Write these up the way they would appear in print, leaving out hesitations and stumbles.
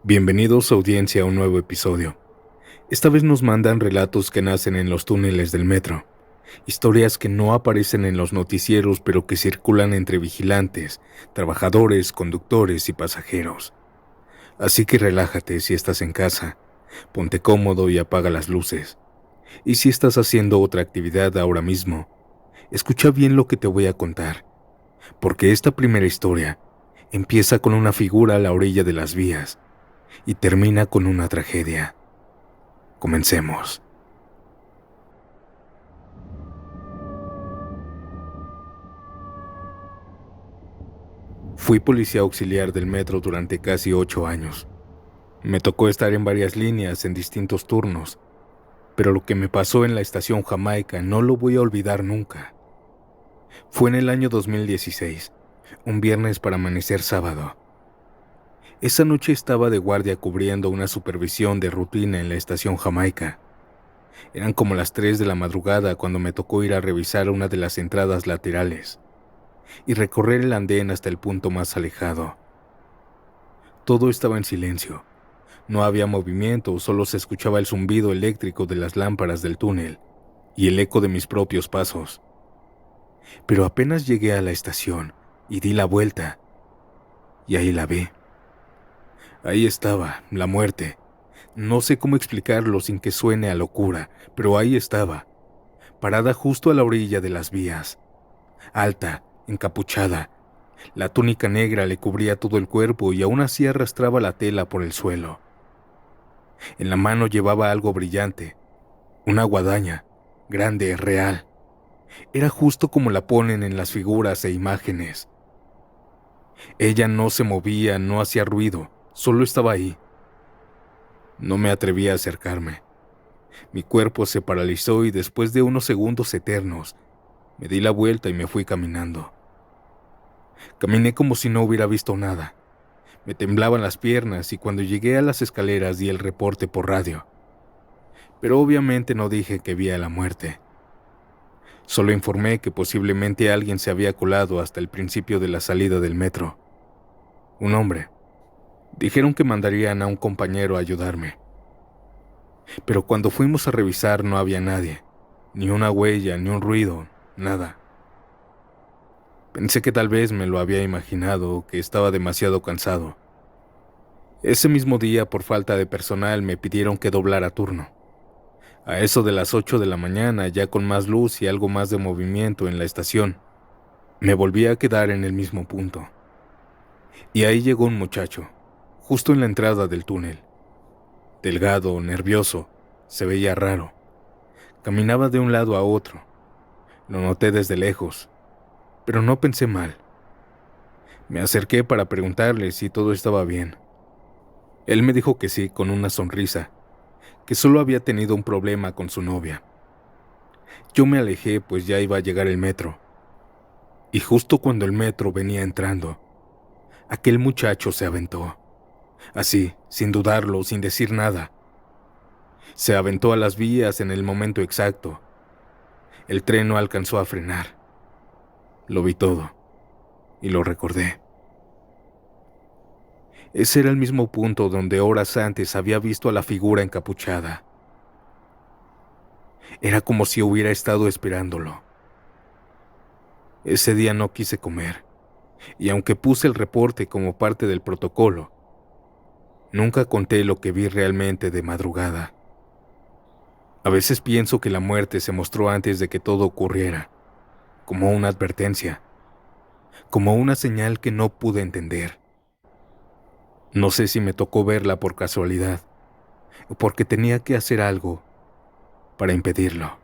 Bienvenidos audiencia a un nuevo episodio. Esta vez nos mandan relatos que nacen en los túneles del metro, historias que no aparecen en los noticieros pero que circulan entre vigilantes, trabajadores, conductores y pasajeros. Así que relájate si estás en casa, ponte cómodo y apaga las luces. Y si estás haciendo otra actividad ahora mismo, escucha bien lo que te voy a contar, porque esta primera historia empieza con una figura a la orilla de las vías y termina con una tragedia. Comencemos. Fui policía auxiliar del metro durante casi 8 años. Me tocó estar en varias líneas en distintos turnos, pero lo que me pasó en la estación Jamaica no lo voy a olvidar nunca. Fue en el año 2016, un viernes para amanecer sábado. Esa noche estaba de guardia cubriendo una supervisión de rutina en la estación Jamaica. Eran como las 3 de la madrugada cuando me tocó ir a revisar una de las entradas laterales y recorrer el andén hasta el punto más alejado. Todo estaba en silencio. No había movimiento, solo se escuchaba el zumbido eléctrico de las lámparas del túnel y el eco de mis propios pasos. Pero apenas llegué a la estación y di la vuelta, y ahí la vi. Ahí estaba, la muerte. No sé cómo explicarlo sin que suene a locura, pero ahí estaba, parada justo a la orilla de las vías, alta, encapuchada. La túnica negra le cubría todo el cuerpo y aún así arrastraba la tela por el suelo. En la mano llevaba algo brillante, una guadaña, grande, real. Era justo como la ponen en las figuras e imágenes. Ella no se movía, no hacía ruido, solo estaba ahí. No me atreví a acercarme. Mi cuerpo se paralizó y después de unos segundos eternos, me di la vuelta y me fui caminando. Caminé como si no hubiera visto nada. Me temblaban las piernas y cuando llegué a las escaleras di el reporte por radio. Pero obviamente no dije que vi a la muerte. Solo informé que posiblemente alguien se había colado hasta el principio de la salida del metro. Un hombre. Dijeron que mandarían a un compañero a ayudarme. Pero cuando fuimos a revisar no había nadie. Ni una huella, ni un ruido, nada. Pensé que tal vez me lo había imaginado o que estaba demasiado cansado. Ese mismo día, por falta de personal, me pidieron que doblara turno. A eso de las 8 de la mañana, ya con más luz y algo más de movimiento en la estación, me volví a quedar en el mismo punto. Y ahí llegó un muchacho, justo en la entrada del túnel. Delgado, nervioso, se veía raro. Caminaba de un lado a otro. Lo noté desde lejos, pero no pensé mal. Me acerqué para preguntarle si todo estaba bien. Él me dijo que sí, con una sonrisa, que solo había tenido un problema con su novia. Yo me alejé, pues ya iba a llegar el metro. Y justo cuando el metro venía entrando, aquel muchacho se aventó. Así, sin dudarlo, sin decir nada. Se aventó a las vías en el momento exacto. El tren no alcanzó a frenar. Lo vi todo y lo recordé. Ese era el mismo punto donde horas antes había visto a la figura encapuchada. Era como si hubiera estado esperándolo. Ese día no quise comer, y aunque puse el reporte como parte del protocolo, nunca conté lo que vi realmente de madrugada. A veces pienso que la muerte se mostró antes de que todo ocurriera, como una advertencia, como una señal que no pude entender. No sé si me tocó verla por casualidad o porque tenía que hacer algo para impedirlo.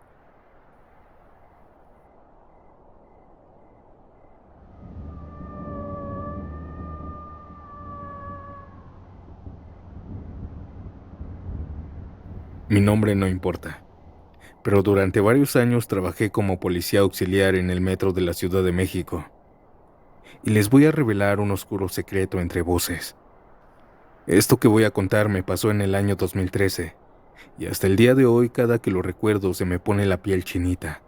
Mi nombre no importa, pero durante varios años trabajé como policía auxiliar en el metro de la Ciudad de México, y les voy a revelar un oscuro secreto entre voces. Esto que voy a contar me pasó en el año 2013, y hasta el día de hoy cada que lo recuerdo se me pone la piel chinita.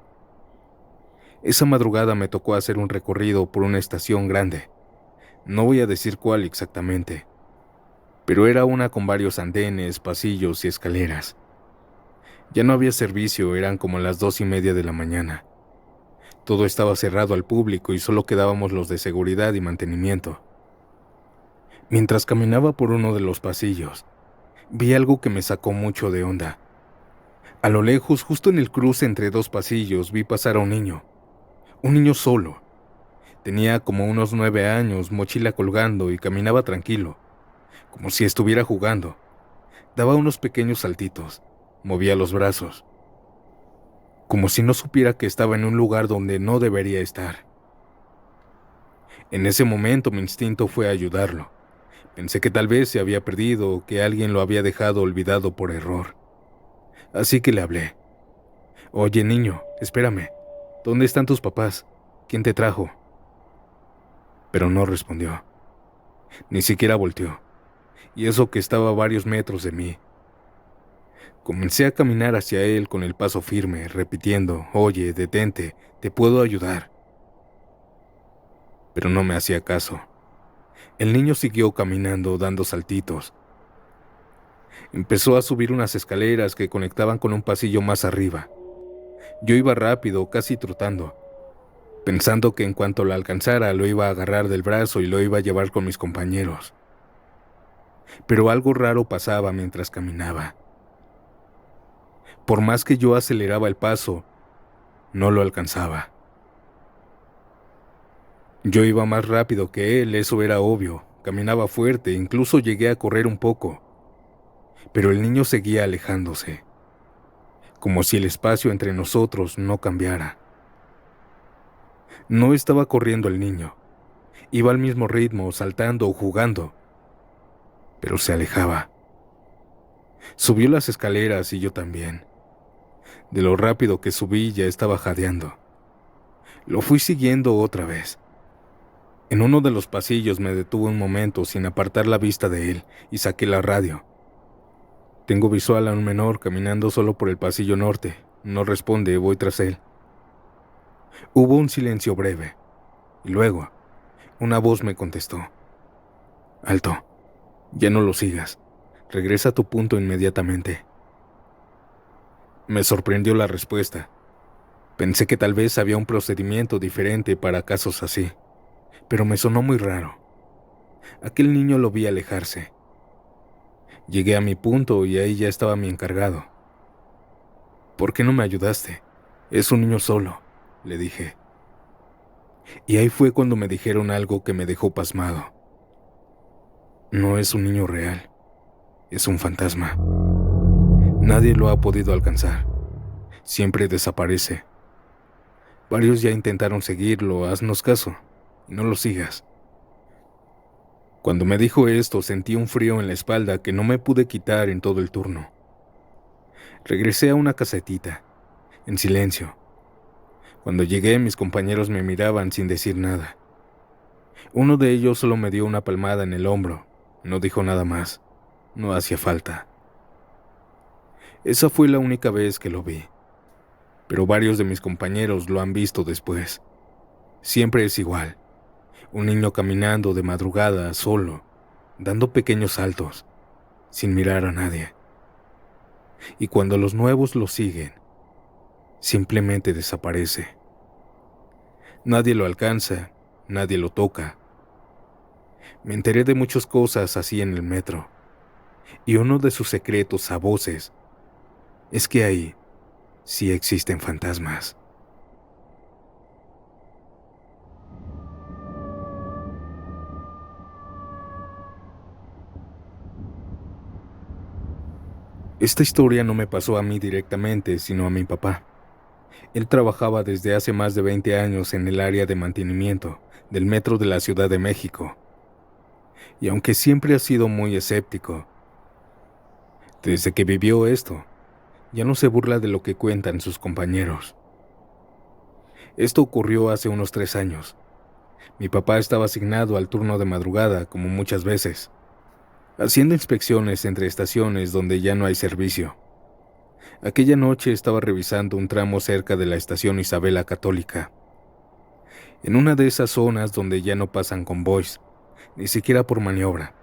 Esa madrugada me tocó hacer un recorrido por una estación grande. No voy a decir cuál exactamente, pero era una con varios andenes, pasillos y escaleras. Ya no había servicio, eran como las 2:30 de la mañana. Todo estaba cerrado al público y solo quedábamos los de seguridad y mantenimiento. Mientras caminaba por uno de los pasillos, vi algo que me sacó mucho de onda. A lo lejos, justo en el cruce entre dos pasillos, vi pasar a un niño solo. Tenía como unos 9 años, mochila colgando y caminaba tranquilo, como si estuviera jugando. Daba unos pequeños saltitos, movía los brazos, como si no supiera que estaba en un lugar donde no debería estar. En ese momento mi instinto fue ayudarlo. Pensé que tal vez se había perdido o que alguien lo había dejado olvidado por error. Así que le hablé. Oye, niño, espérame. ¿Dónde están tus papás? ¿Quién te trajo? Pero no respondió. Ni siquiera volteó. Y eso que estaba a varios metros de mí. Comencé a caminar hacia él con el paso firme, repitiendo, oye, detente, te puedo ayudar. Pero no me hacía caso. El niño siguió caminando, dando saltitos. Empezó a subir unas escaleras que conectaban con un pasillo más arriba. Yo iba rápido, casi trotando, pensando que en cuanto lo alcanzara lo iba a agarrar del brazo y lo iba a llevar con mis compañeros. Pero algo raro pasaba mientras caminaba. Por más que yo aceleraba el paso, no lo alcanzaba. Yo iba más rápido que él, eso era obvio. Caminaba fuerte, incluso llegué a correr un poco. Pero el niño seguía alejándose, como si el espacio entre nosotros no cambiara. No estaba corriendo el niño. Iba al mismo ritmo, saltando o jugando, pero se alejaba. Subió las escaleras y yo también. De lo rápido que subí ya estaba jadeando. Lo fui siguiendo otra vez. En uno de los pasillos me detuve un momento sin apartar la vista de él y saqué la radio. Tengo visual a un menor caminando solo por el pasillo norte. No responde, voy tras él. Hubo un silencio breve, y luego, una voz me contestó. Alto, ya no lo sigas. Regresa a tu punto inmediatamente. Me sorprendió la respuesta. Pensé que tal vez había un procedimiento diferente para casos así, pero me sonó muy raro. Aquel niño lo vi alejarse. Llegué a mi punto y ahí ya estaba mi encargado. ¿Por qué no me ayudaste? Es un niño solo, le dije. Y ahí fue cuando me dijeron algo que me dejó pasmado. No es un niño real, es un fantasma. Nadie lo ha podido alcanzar. Siempre desaparece. Varios ya intentaron seguirlo, haznos caso, y no lo sigas. Cuando me dijo esto, sentí un frío en la espalda que no me pude quitar en todo el turno. Regresé a una casetita, en silencio. Cuando llegué, mis compañeros me miraban sin decir nada. Uno de ellos solo me dio una palmada en el hombro, no dijo nada más, no hacía falta. Esa fue la única vez que lo vi, pero varios de mis compañeros lo han visto después. Siempre es igual. Un niño caminando de madrugada, solo, dando pequeños saltos, sin mirar a nadie. Y cuando los nuevos lo siguen, simplemente desaparece. Nadie lo alcanza, nadie lo toca. Me enteré de muchas cosas así en el metro, y uno de sus secretos a voces es que ahí sí existen fantasmas. Esta historia no me pasó a mí directamente, sino a mi papá. Él trabajaba desde hace más de 20 años en el área de mantenimiento del metro de la Ciudad de México. Y aunque siempre ha sido muy escéptico, desde que vivió esto, ya no se burla de lo que cuentan sus compañeros. Esto ocurrió hace unos 3 años. Mi papá estaba asignado al turno de madrugada, como muchas veces, haciendo inspecciones entre estaciones donde ya no hay servicio. Aquella noche estaba revisando un tramo cerca de la estación Isabela Católica, en una de esas zonas donde ya no pasan convoys, ni siquiera por maniobra.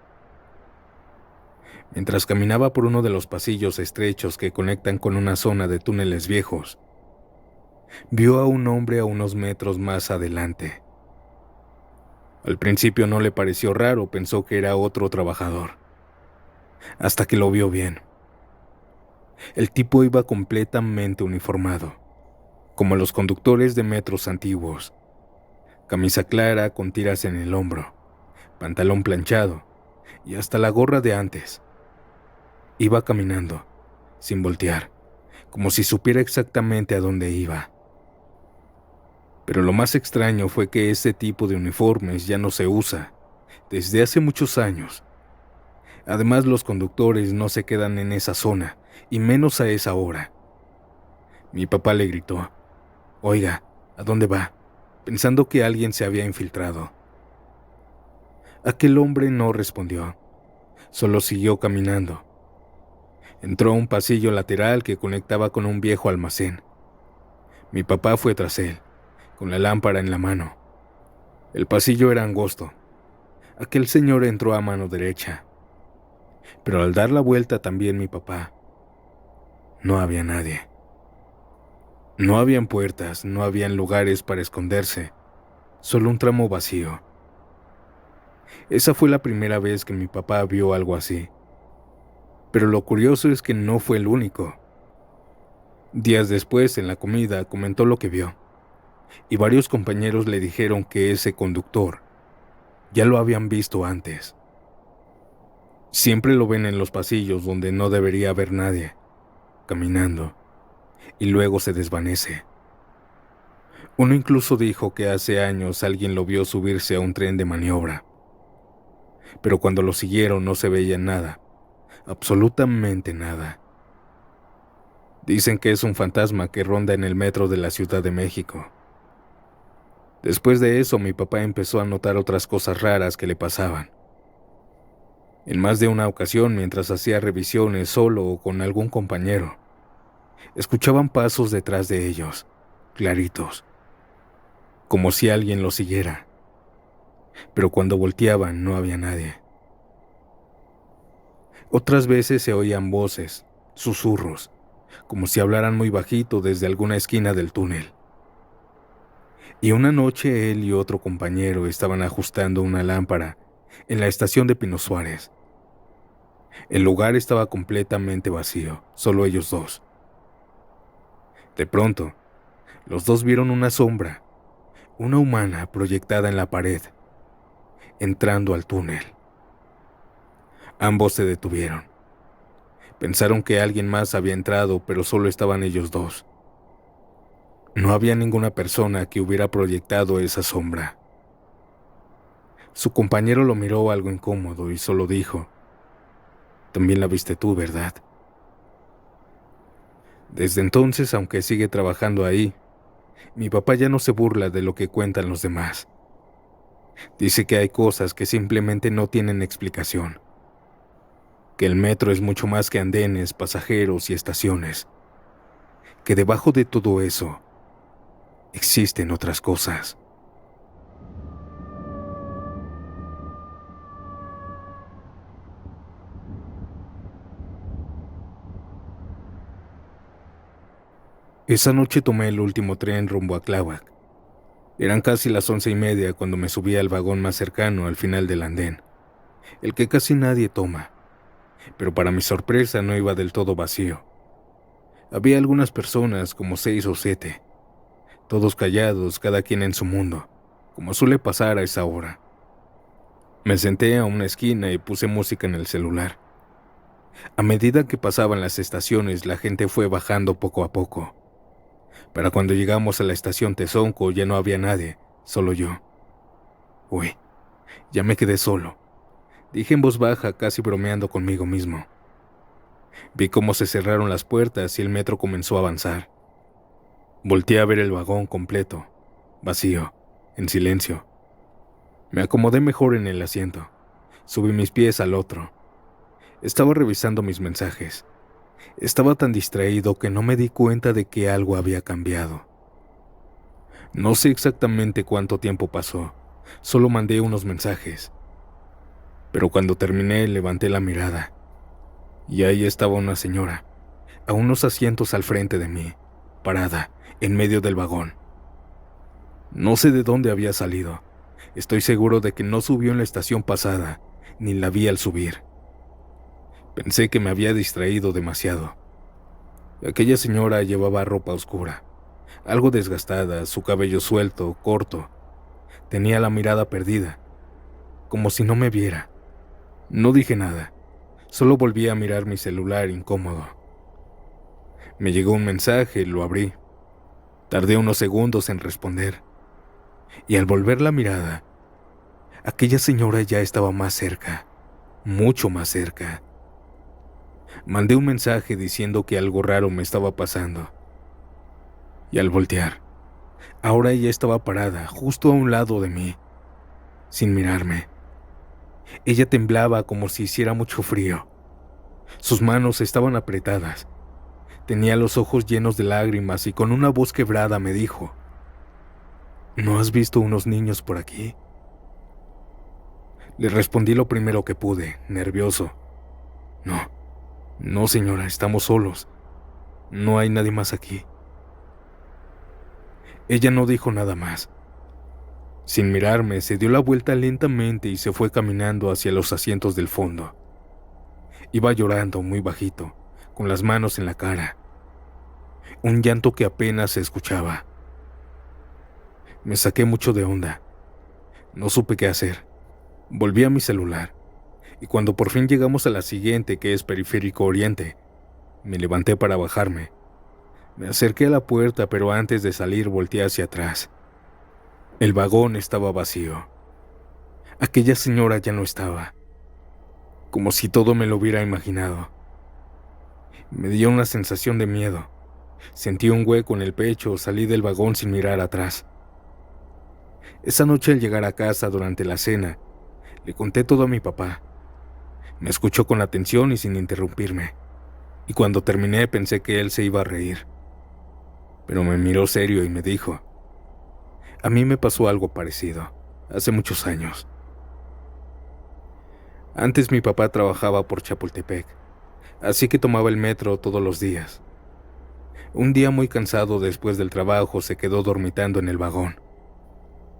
Mientras caminaba por uno de los pasillos estrechos que conectan con una zona de túneles viejos, vio a un hombre a unos metros más adelante. Al principio no le pareció raro, pensó que era otro trabajador, hasta que lo vio bien. El tipo iba completamente uniformado, como los conductores de metros antiguos. Camisa clara con tiras en el hombro, pantalón planchado y hasta la gorra de antes. Iba caminando, sin voltear, como si supiera exactamente a dónde iba. Pero lo más extraño fue que ese tipo de uniformes ya no se usa desde hace muchos años. Además, los conductores no se quedan en esa zona, y menos a esa hora. Mi papá le gritó: «Oiga, ¿a dónde va?», pensando que alguien se había infiltrado. Aquel hombre no respondió, solo siguió caminando. Entró a un pasillo lateral que conectaba con un viejo almacén. Mi papá fue tras él, con la lámpara en la mano. El pasillo era angosto. Aquel señor entró a mano derecha, pero al dar la vuelta también mi papá. No había nadie. No habían puertas, no habían lugares para esconderse, solo un tramo vacío. Esa fue la primera vez que mi papá vio algo así. Pero lo curioso es que no fue el único. Días después, en la comida, comentó lo que vio, y varios compañeros le dijeron que ese conductor ya lo habían visto antes. Siempre lo ven en los pasillos donde no debería haber nadie, caminando, y luego se desvanece. Uno incluso dijo que hace años alguien lo vio subirse a un tren de maniobra, pero cuando lo siguieron no se veía nada, absolutamente nada. Dicen que es un fantasma que ronda en el metro de la Ciudad de México. Después de eso, mi papá empezó a notar otras cosas raras que le pasaban. En más de una ocasión, mientras hacía revisiones solo o con algún compañero, escuchaban pasos detrás de ellos, claritos, como si alguien los siguiera. Pero cuando volteaban no había nadie. Otras veces se oían voces, susurros, como si hablaran muy bajito desde alguna esquina del túnel. Y una noche él y otro compañero estaban ajustando una lámpara en la estación de Pino Suárez. El lugar estaba completamente vacío, solo ellos dos. De pronto, los dos vieron una sombra, una humana proyectada en la pared, entrando al túnel. Ambos se detuvieron. Pensaron que alguien más había entrado, pero solo estaban ellos dos. No había ninguna persona que hubiera proyectado esa sombra. Su compañero lo miró algo incómodo y solo dijo: «También la viste tú, ¿verdad?». Desde entonces, aunque sigue trabajando ahí, mi papá ya no se burla de lo que cuentan los demás. Dice que hay cosas que simplemente no tienen explicación. Que el metro es mucho más que andenes, pasajeros y estaciones. Que debajo de todo eso existen otras cosas. Esa noche tomé el último tren rumbo a Tláhuac. Eran casi las 11:30 cuando me subí al vagón más cercano al final del andén, el que casi nadie toma, pero para mi sorpresa no iba del todo vacío. Había algunas personas, como 6 o 7, todos callados, cada quien en su mundo, como suele pasar a esa hora. Me senté a una esquina y puse música en el celular. A medida que pasaban las estaciones, la gente fue bajando poco a poco. Para cuando llegamos a la estación Tezonco ya no había nadie, solo yo. Uy, ya me quedé solo, dije en voz baja, casi bromeando conmigo mismo. Vi cómo se cerraron las puertas y el metro comenzó a avanzar. Volteé a ver el vagón completo, vacío, en silencio. Me acomodé mejor en el asiento. Subí mis pies al otro. Estaba revisando mis mensajes. Estaba tan distraído que no me di cuenta de que algo había cambiado. No sé exactamente cuánto tiempo pasó. Solo mandé unos mensajes. Pero cuando terminé, levanté la mirada. Y ahí estaba una señora, a unos asientos al frente de mí, parada, en medio del vagón. No sé de dónde había salido. Estoy seguro de que no subió en la estación pasada, ni la vi al subir. Pensé que me había distraído demasiado. Aquella señora llevaba ropa oscura, algo desgastada, su cabello suelto, corto. Tenía la mirada perdida, como si no me viera. No dije nada, solo volví a mirar mi celular incómodo. Me llegó un mensaje, lo abrí. Tardé unos segundos en responder, y al volver la mirada, aquella señora ya estaba más cerca, mucho más cerca. Mandé un mensaje diciendo que algo raro me estaba pasando. Y al voltear, ahora ella estaba parada justo a un lado de mí, sin mirarme. Ella temblaba como si hiciera mucho frío. Sus manos estaban apretadas. Tenía los ojos llenos de lágrimas y con una voz quebrada me dijo: ¿No has visto unos niños por aquí? Le respondí lo primero que pude, nervioso. No, señora, estamos solos. No hay nadie más aquí. Ella no dijo nada más. Sin mirarme, se dio la vuelta lentamente y se fue caminando hacia los asientos del fondo. Iba llorando muy bajito, con las manos en la cara. Un llanto que apenas se escuchaba. Me saqué mucho de onda. No supe qué hacer. Volví a mi celular, y cuando por fin llegamos a la siguiente, que es Periférico Oriente, me levanté para bajarme. Me acerqué a la puerta, pero antes de salir volteé hacia atrás. El vagón estaba vacío. Aquella señora ya no estaba, como si todo me lo hubiera imaginado. Me dio una sensación de miedo. Sentí un hueco en el pecho, salí del vagón sin mirar atrás. Esa noche al llegar a casa durante la cena, le conté todo a mi papá. Me escuchó con atención y sin interrumpirme, y cuando terminé pensé que él se iba a reír. Pero me miró serio y me dijo: a mí me pasó algo parecido, hace muchos años. Antes mi papá trabajaba por Chapultepec, así que tomaba el metro todos los días. Un día muy cansado después del trabajo se quedó dormitando en el vagón.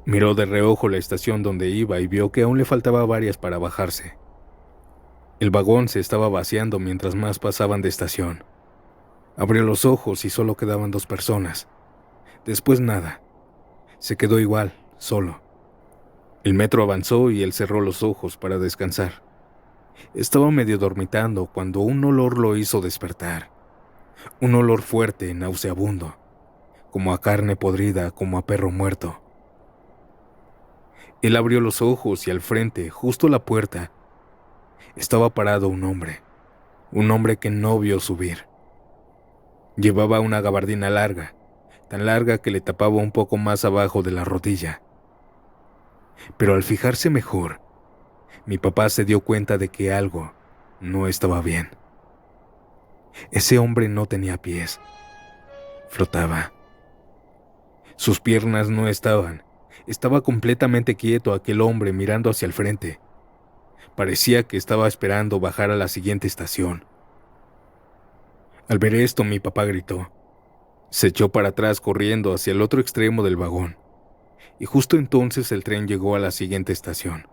Miró de reojo la estación donde iba y vio que aún le faltaba varias para bajarse. El vagón se estaba vaciando mientras más pasaban de estación. Abrió los ojos y solo quedaban 2 personas. Después nada. Se quedó igual, solo. El metro avanzó y él cerró los ojos para descansar. Estaba medio dormitando cuando un olor lo hizo despertar. Un olor fuerte, nauseabundo, como a carne podrida, como a perro muerto. Él abrió los ojos y al frente, justo a la puerta, estaba parado un hombre que no vio subir. Llevaba una gabardina larga, tan larga que le tapaba un poco más abajo de la rodilla. Pero al fijarse mejor, mi papá se dio cuenta de que algo no estaba bien. Ese hombre no tenía pies. Flotaba. Sus piernas no estaban. Estaba completamente quieto aquel hombre mirando hacia el frente. Parecía que estaba esperando bajar a la siguiente estación. Al ver esto, mi papá gritó. Se echó para atrás corriendo hacia el otro extremo del vagón. Y justo entonces el tren llegó a la siguiente estación.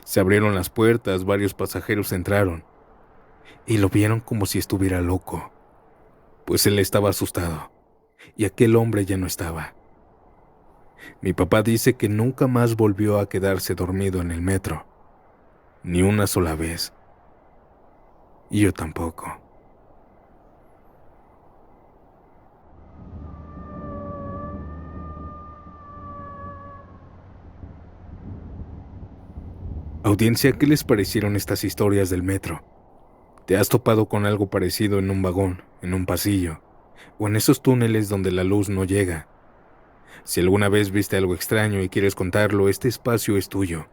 Se abrieron las puertas, varios pasajeros entraron. Y lo vieron como si estuviera loco. Pues él estaba asustado. Y aquel hombre ya no estaba. Mi papá dice que nunca más volvió a quedarse dormido en el metro. Ni una sola vez. Y yo tampoco. Audiencia, ¿qué les parecieron estas historias del metro? ¿Te has topado con algo parecido en un vagón, en un pasillo, o en esos túneles donde la luz no llega? Si alguna vez viste algo extraño y quieres contarlo, este espacio es tuyo.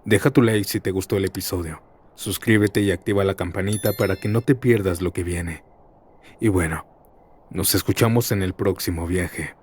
Deja tu like si te gustó el episodio. Suscríbete y activa la campanita para que no te pierdas lo que viene. Y bueno, nos escuchamos en el próximo viaje.